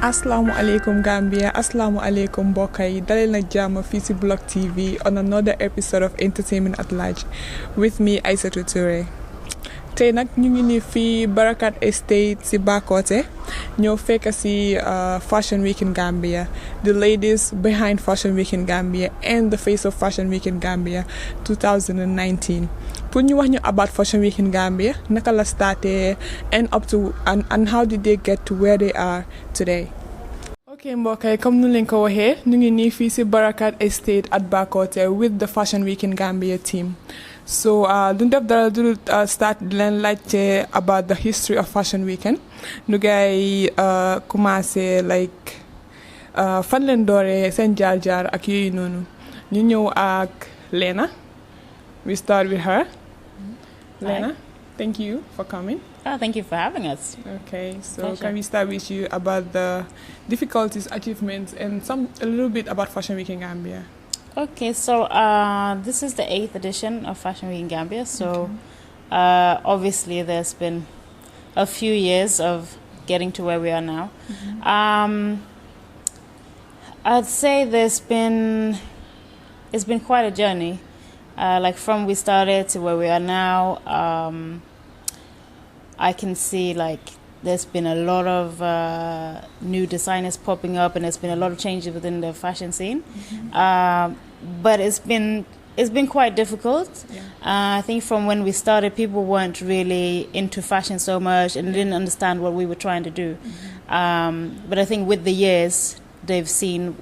Assalamualaikum Gambia, Assalamualaikum mbokk yi daleen ak jàmm fii ci Block TV on another episode of Entertainment at Large with me Aïssatou Touré. Tey nag ñu ngi nii fii Barakat Estate ci Bakote ñëw fekk ci Fashion Week in Gambia, the ladies behind Fashion Week in Gambia and the face of Fashion Week in Gambia 2019. Pour ñu wax ñu about Fashion Week in Gambia, naka la starté and up to and how did they get to where they are today. Ok mbokk yi comme nu leen ko waxee ñu ngi nii fii ci Barakat Estate at Bakote with the Fashion Week in Gambia team. So duñ def dara du start di leen laajte about the history of Fashion Weekend nu ngay commencé like fan leen dooree seen jaar-jaar ak yooyu noonu ñu ñëw ak Lena. We start with her. Lena, thank you for coming. Oh, thank you for having us. Okay, so Pleasure. Can we start with you about the difficulties, achievements, and a little bit about Fashion Week in Gambia? Okay, so this is the 8th edition of Fashion Week in Gambia. So obviously there's been a few years of getting to where we are now. I'd say it's been quite a journey. Like from we started to where we are now, I can see like there's been a lot of new designers popping up, and there's been a lot of changes within the fashion scene. But it's been quite difficult. Yeah. I think from when we started, people weren't really into fashion so much and didn't understand what we were trying to do. But I think with the years, they've seen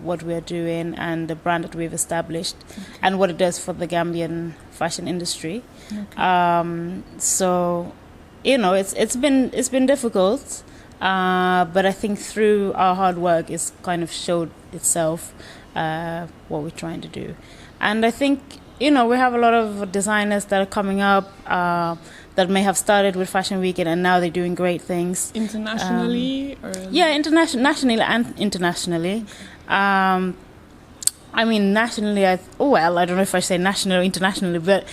what we're doing and the brand that we've established and what it does for the Gambian fashion industry. Okay. So, you know, it's been difficult, but I think through our hard work, it's kind of showed itself what we're trying to do. And I think, you know, we have a lot of designers that are coming up that may have started with Fashion Weekend and now they're doing great things. Internationally? Yeah, nationally and internationally. I mean, nationally, I don't know if I say national or internationally, but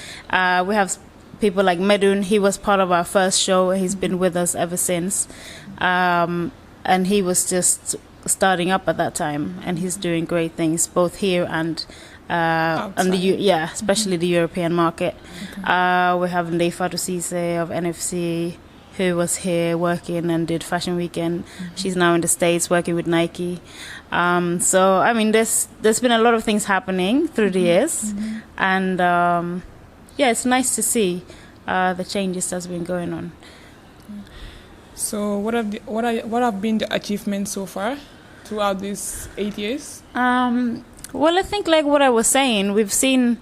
we have people like Medun. He was part of our first show. He's been with us ever since. And he was just starting up at that time, and he's doing great things both here and especially the European market. Okay. We have Ndefatu Cisse of NFC, who was here working and did Fashion Weekend. She's now in the States working with Nike. So I mean, there's been a lot of things happening through the years, and it's nice to see the changes that's been going on. So what have been the achievements so far throughout these 8 years? Well, I think like what I was saying, we've seen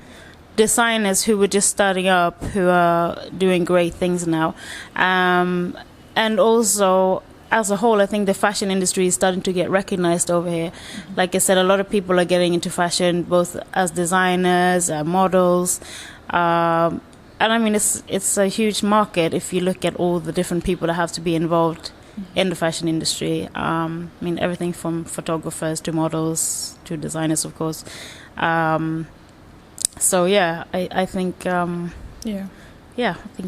designers who were just starting up who are doing great things now. And also, as a whole, I think the fashion industry is starting to get recognized over here. Like I said, a lot of people are getting into fashion, both as designers, models. And I mean, it's a huge market if you look at all the different people that have to be involved in the fashion industry. I mean, everything from photographers to models to designers, of course. So yeah, I think I think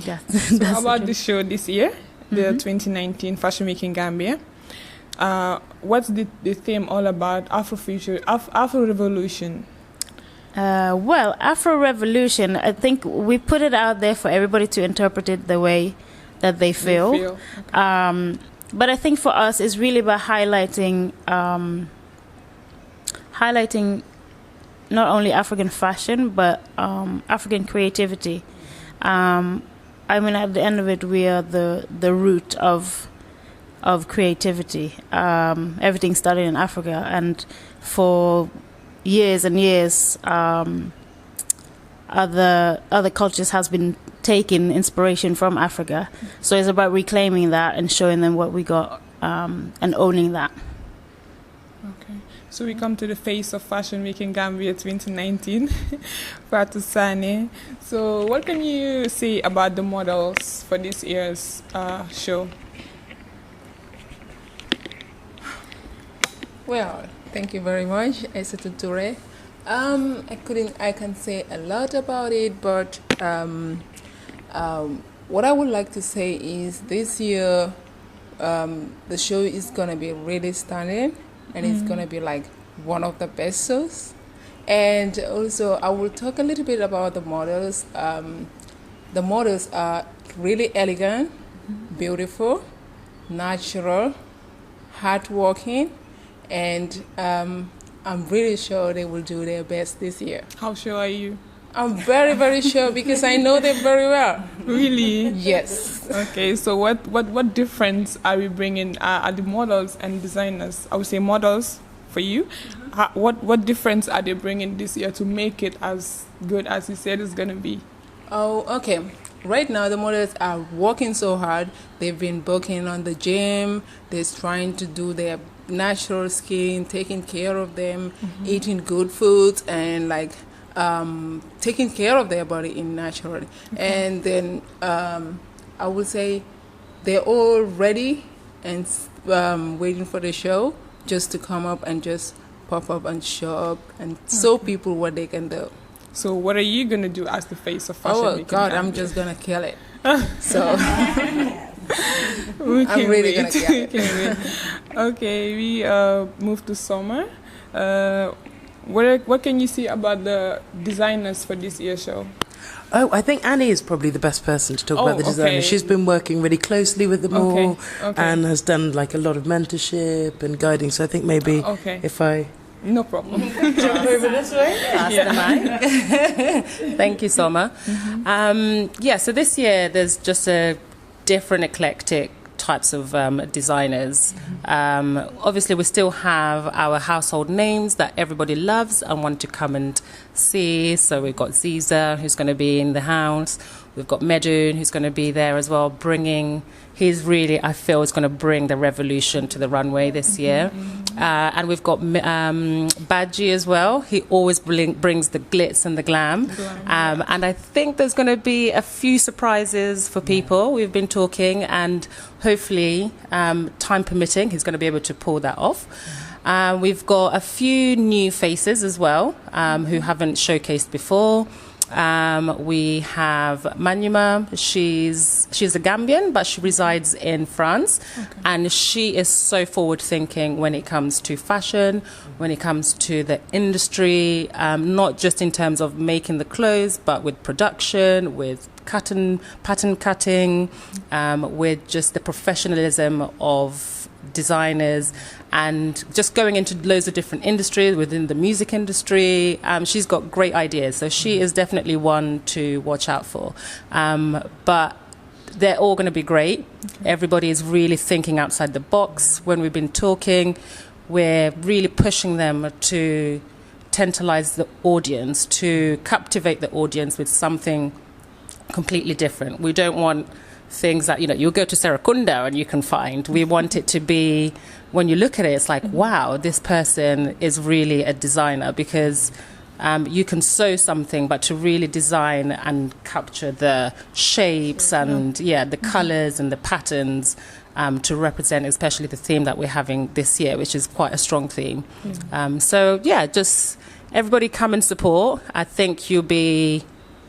that. So how about the show this year, the 2019 Fashion Week in Gambia? What's the theme all about? Afro Revolution. Well, Afro Revolution, I think we put it out there for everybody to interpret it the way that they feel. Okay. But I think for us, it's really about highlighting not only African fashion, but African creativity. I mean, at the end of it, we are the root of creativity. Everything started in Africa, and for years and years, other cultures has been taking inspiration from Africa. So it's about reclaiming that and showing them what we got and owning that. Okay. So we come to the face of Fashion Week in Gambia 2019, Fatou Sane. So what can you say about the models for this year's show? Well, thank you very much, Aïssatou Touré. I can say a lot about it, but what I would like to say is this year the show is gonna be really stunning, and it's gonna be like one of the best shows. And also, I will talk a little bit about the models. The models are really elegant, beautiful, natural, hardworking, and I'm really sure they will do their best this year. How sure are you? I'm very, very sure because I know them very well. Really? Yes. Okay, so what difference are we bringing? Are the models and designers? I would say models for you. What difference are they bringing this year to make it as good as you said it's gonna be? Oh, okay. Right now, the models are working so hard. They've been working on the gym. They're trying to do their natural skin, taking care of them, eating good foods, and like taking care of their body in naturally. And then I would say they're all ready and waiting for the show just to come up and just pop up and show up and show people what they can do. So what are you gonna do as the face of Fashion Week? Oh God, I'm just gonna kill it. So I'm really gonna kill it. Okay, we move to summer. What can you see about the designers for this year's show? Oh, I think Annie is probably the best person to talk about the designers. Okay. She's been working really closely with them all Okay. and has done like a lot of mentorship and guiding. So I think maybe if I... No problem. jump over this way. Pass the mic. Thank you, Soma. So this year there's just a different eclectic types of designers. Obviously, we still have our household names that everybody loves and want to come and see. So we've got Ziza, who's going to be in the house. We've got Medun, who's going to be there as well, he's really, I feel, is going to bring the revolution to the runway this year. And we've got Badji as well. He always brings the glitz and the glam. And I think there's going to be a few surprises for people. We've been talking, and hopefully, time permitting, he's going to be able to pull that off. We've got a few new faces as well who haven't showcased before. We have Manuma. She's a Gambian, but she resides in France, and she is so forward-thinking when it comes to fashion, when it comes to the industry, not just in terms of making the clothes, but with production, with pattern cutting, with just the professionalism of designers, and just going into loads of different industries within the music industry. She's got great ideas, so she is definitely one to watch out for. But they're all going to be great. Everybody is really thinking outside the box. When we've been talking, we're really pushing them to tantalize the audience, to captivate the audience with something completely different. We don't want things that, you'll go to Serakunda and you can find. We want it to be, when you look at it, it's like, wow, this person is really a designer, because you can sew something, but to really design and capture the shapes and the colors and the patterns to represent especially the theme that we're having this year, which is quite a strong theme. Just everybody come and support. I think you'll be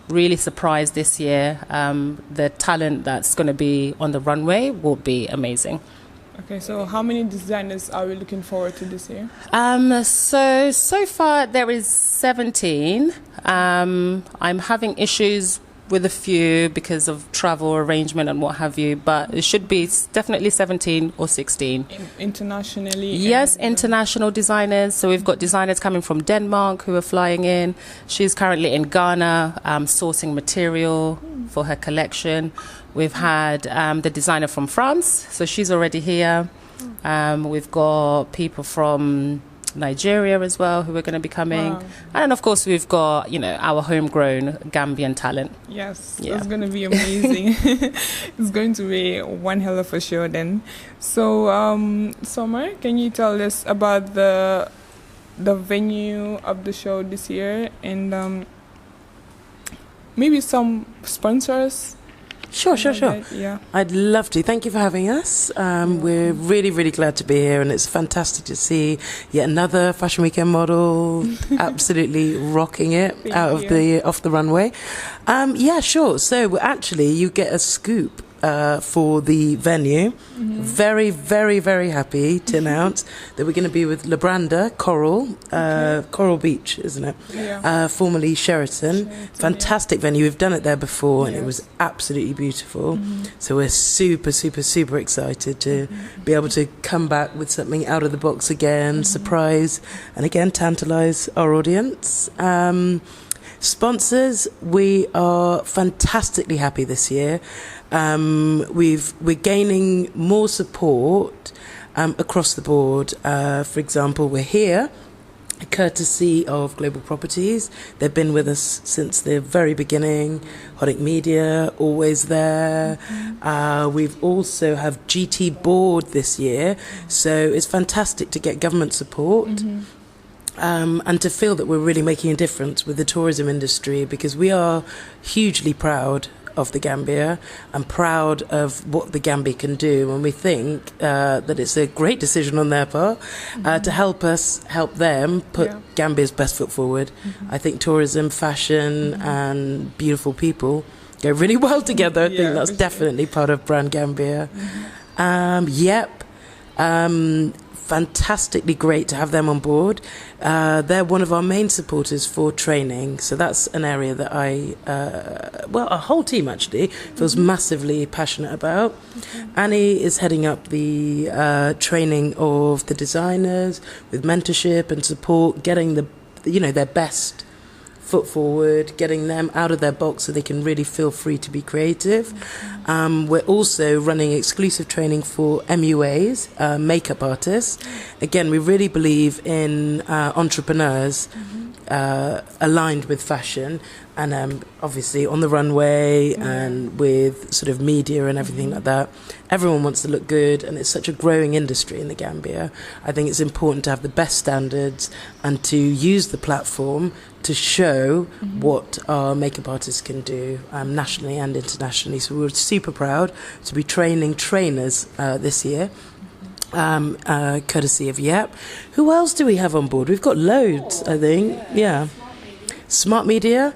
really surprised this year. The talent that's going to be on the runway will be amazing. Okay, so how many designers are we looking forward to this year? So far there is 17. I'm having issues with a few because of travel arrangement and what have you, but it should be definitely 17 or 16. Internationally? Yes, international designers. So we've got designers coming from Denmark who are flying in. She's currently in Ghana sourcing material for her collection. We've had the designer from France, so she's already here. We've got people from Nigeria as well who are going to be coming. Wow. And of course we've got, our homegrown Gambian talent. Yes, it's going to be amazing. It's going to be one hell of a show then. So, Summer, can you tell us about the venue of the show this year and maybe some sponsors? Sure. Yeah. I'd love to. Thank you for having us. We're really, really glad to be here, and it's fantastic to see yet another Fashion Weekend model absolutely rocking it off the runway. Sure. So actually, you get a scoop for the venue. Very, very, very happy to announce that we're going to be with Labranda Coral, Coral Beach, isn't it? Yeah. Formerly Sheraton. Fantastic venue. We've done it there before, and it was absolutely beautiful. So we're super, super, super excited to be able to come back with something out of the box again, surprise, and again tantalise our audience. Sponsors, we are fantastically happy this year. We're gaining more support across the board. For example, we're here courtesy of Global Properties. They've been with us since the very beginning. Hodic Media, always there. We've also have GT Board this year, so it's fantastic to get government support. And to feel that we're really making a difference with the tourism industry, because we are hugely proud of the Gambia and proud of what the Gambia can do, and we think that it's a great decision on their part to help us help them put Gambia's best foot forward. I think tourism, fashion and beautiful people go really well together. I think that's definitely part of Brand Gambia. Fantastically great to have them on board. They're one of our main supporters for training, so that's an area that our whole team actually feels massively passionate about. Annie is heading up the training of the designers with mentorship and support, getting their best foot forward, getting them out of their box so they can really feel free to be creative. We're also running exclusive training for MUAs, makeup artists. Again, we really believe in entrepreneurs aligned with fashion, and obviously on the runway and with sort of media and everything like that. Everyone wants to look good, and it's such a growing industry in the Gambia. I think it's important to have the best standards and to use the platform to show what our makeup artists can do nationally and internationally. So we're super proud to be training trainers this year, courtesy of YEP. Who else do we have on board? We've got loads, I think. Yeah. Smart Media,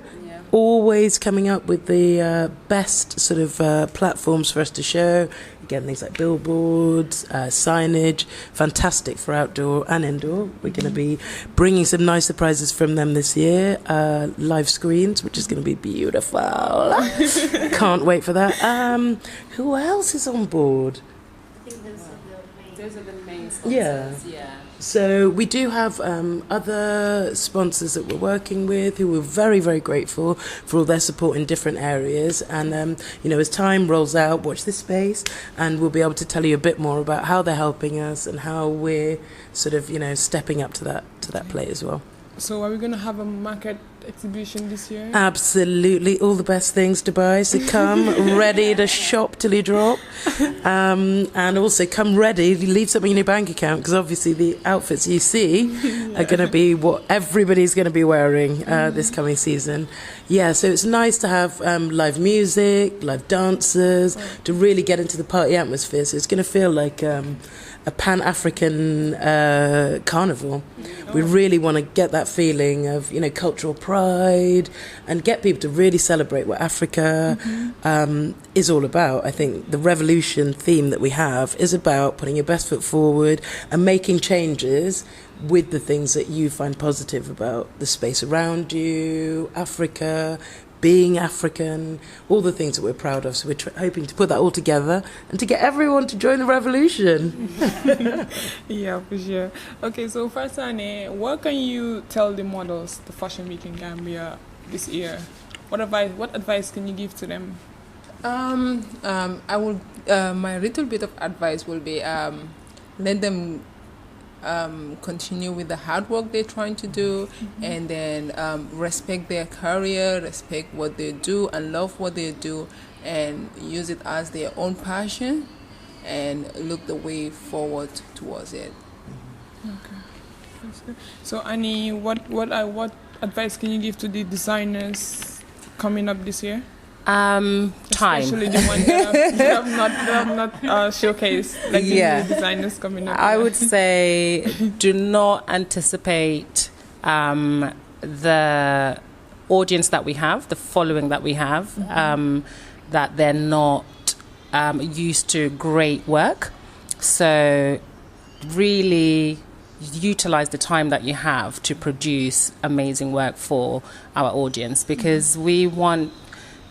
always coming up with the best sort of platforms for us to show. Again, things like billboards, signage, fantastic for outdoor and indoor. We're going to be bringing some nice surprises from them this year. Live screens, which is going to be beautiful. Can't wait for that. Who else is on board? I think those are the main sponsors. Yeah. So we do have other sponsors that we're working with who we're very, very grateful for all their support in different areas. And, as time rolls out, watch this space, and we'll be able to tell you a bit more about how they're helping us and how we're sort of, stepping up to that plate as well. So are we going to have a market exhibition this year? Absolutely. All the best things, Dubai. So come ready to shop till you drop. And also come ready, leave something in your bank account, because obviously the outfits you see are going to be what everybody's going to be wearing this coming season. Yeah, so it's nice to have live music, live dancers, to really get into the party atmosphere. So it's going to feel like a Pan-African carnival. We really want to get that feeling of, cultural pride and get people to really celebrate what Africa is all about. I think the revolution theme that we have is about putting your best foot forward and making changes with the things that you find positive about the space around you, Africa, being African, all the things that we're proud of. So we're hoping to put that all together and to get everyone to join the revolution. Yeah, for sure. Okay, so first, Annie, what can you tell the models, the Fashion Week in Gambia this year? What advice can you give to them? I will. My little bit of advice will be let them continue with the hard work they're trying to do, and then respect their career, respect what they do, and love what they do, and use it as their own passion, and look the way forward towards it. Okay. So, Annie, what advice can you give to the designers coming up this year? Time. Especially the ones that have not showcased, like the new designers coming up. I would say do not anticipate the audience that we have, the following that we have, that they're not used to great work. So really utilize the time that you have to produce amazing work for our audience, because we want,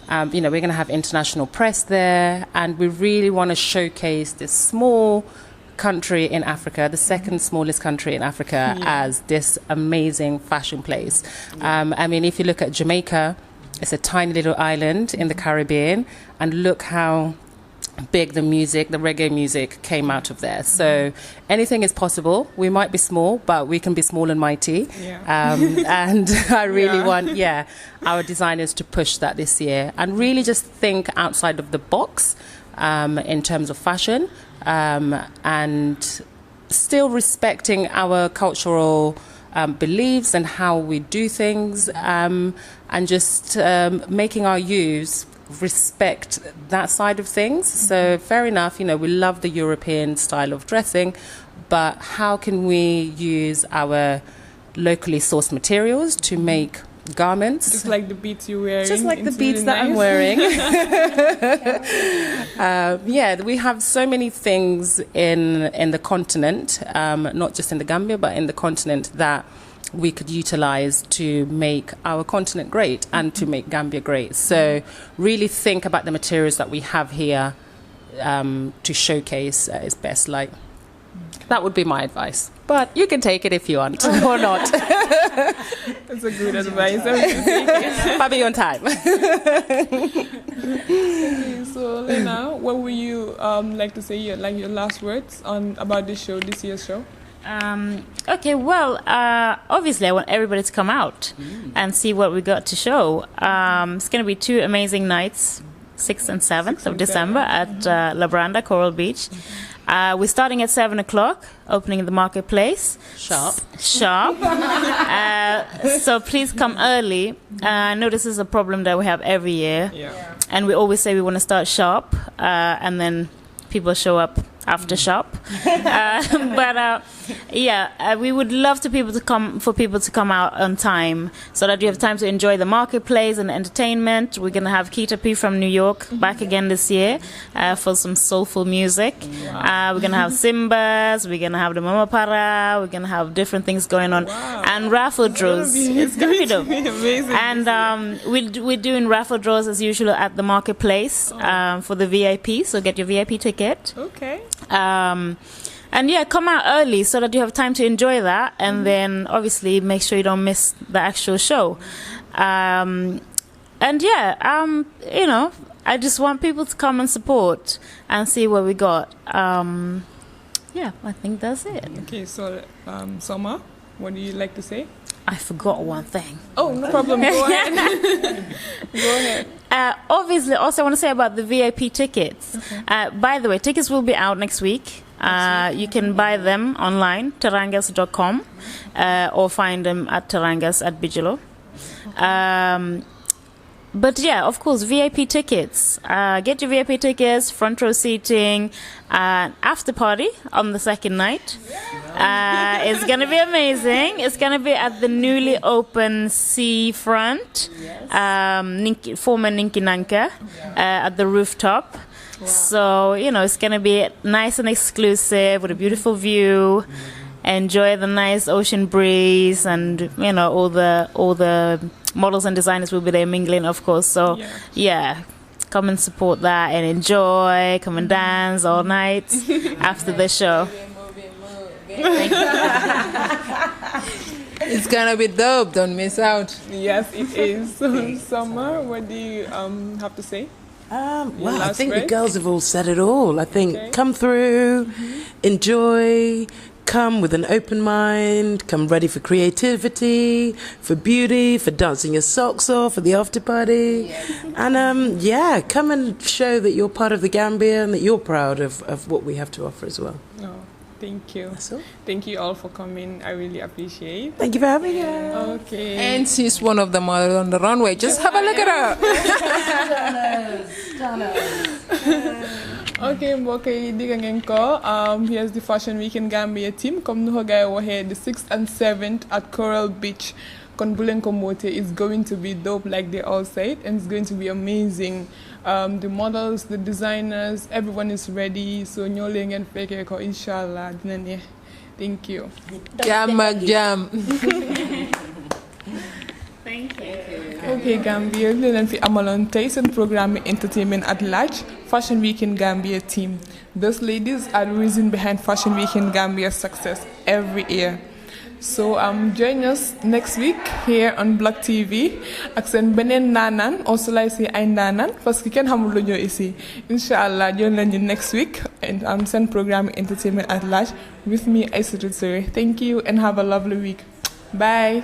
we're going to have international press there, and we really want to showcase this small country in Africa, the second smallest country in Africa, as this amazing fashion place. If you look at Jamaica, it's a tiny little island in the Caribbean, and look how big the reggae music came out of there. So anything is possible. We might be small, but we can be small and mighty. And I really want our designers to push that this year, and really just think outside of the box in terms of fashion, and still respecting our cultural beliefs and how we do things, and just making our youths respect that side of things. So fair enough, we love the European style of dressing, but how can we use our locally sourced materials to make garments? Just like the beads you're wearing. Just like the It's beads really that I'm nice. wearing. We have so many things in the continent, not just in the Gambia, but in the continent, that we could utilize to make our continent great and to make Gambia great. So really think about the materials that we have here to showcase its best light. That would be my advice. But you can take it if you want or not. That's a good advice. Probably on time. Okay, so Lena, what would you like to say, your last words about this year's show? Obviously I want everybody to come out and see what we got to show. It's going to be 2 amazing nights, 6th and 7th of December at La Branda, Coral Beach. We're starting at 7 o'clock, opening in the marketplace. Sharp. So please come early. I know this is a problem that we have every year. And we always say we want to start sharp, and then people show up after shop. We would love for people to come out on time, so that you have time to enjoy the marketplace and the entertainment. We're gonna have Kita P from New York back again this year for some soulful music. We're gonna have Simbas, we're gonna have the Mama Para, we're gonna have different things going on, and raffle draws. It's gonna be dope. Amazing. And we're doing raffle draws as usual at the marketplace for the VIP, so get your VIP ticket. Okay. Come out early so that you have time to enjoy that, and then obviously make sure you don't miss the actual show. I just want people to come and support and see what we got. I think that's it. Okay, so Soma, what do you like to say? I forgot one thing. Oh, no problem. Go ahead. Go ahead. Obviously, also I want to say about the VIP tickets. Okay. By the way, tickets will be out next week. You can buy them online, tarangas.com, or find them at Tarangas at Bijilo. Of course, VIP tickets. Get your VIP tickets, front row seating, after party on the second night. It's going to be amazing. It's going to be at the newly open seafront, former Ninki Nanka, at the rooftop. Wow. So, it's going to be nice and exclusive with a beautiful view. Enjoy the nice ocean breeze, and, all the models and designers will be there mingling, of course. So, come and support that and enjoy. Come and dance all night after the show. Thank you. It's gonna be dope. Don't miss out. Yes, it is. So, Summer, what do you have to say? I think the girls have all said it all. I think come through, enjoy, come with an open mind, come ready for creativity, for beauty, for dancing your socks off, for the after party. And come and show that you're part of the Gambia and that you're proud of what we have to offer as well. Oh, thank you. That's all. Thank you all for coming. I really appreciate. Thank you for having us. Okay. And she's one of the models on the runway. Just have a look at her. Okay, mbokk yi digga ngeen ko. Here's the Fashion Week in Gambia team. Comme nu ko gaay waxee the 6th and 7th at Coral Beach kon bu leen ko mootee it's going to be dope like they all said, and it's going to be amazing. The models, the designers, everyone is ready, so ñoo leen ngeen fekkee ko inshallah dina neex. Thank you. Jam ak jam. Thank you. Okay, Gambia, li leen fi amaloon tey seen programme Entertainment at Large, Fashion Week in Gambia team. Those ladies are the reason behind Fashion Week in Gambia's success every year. So join us next week here on Block TV ak seen beneen naanaan also lay si ay naanaan parce que kenn xamul lu ñëw ici. Inshallah join leen ñu next week and seen programme Entertainment at Large with me Aïssatou Touré. Thank you and have a lovely week. Bye.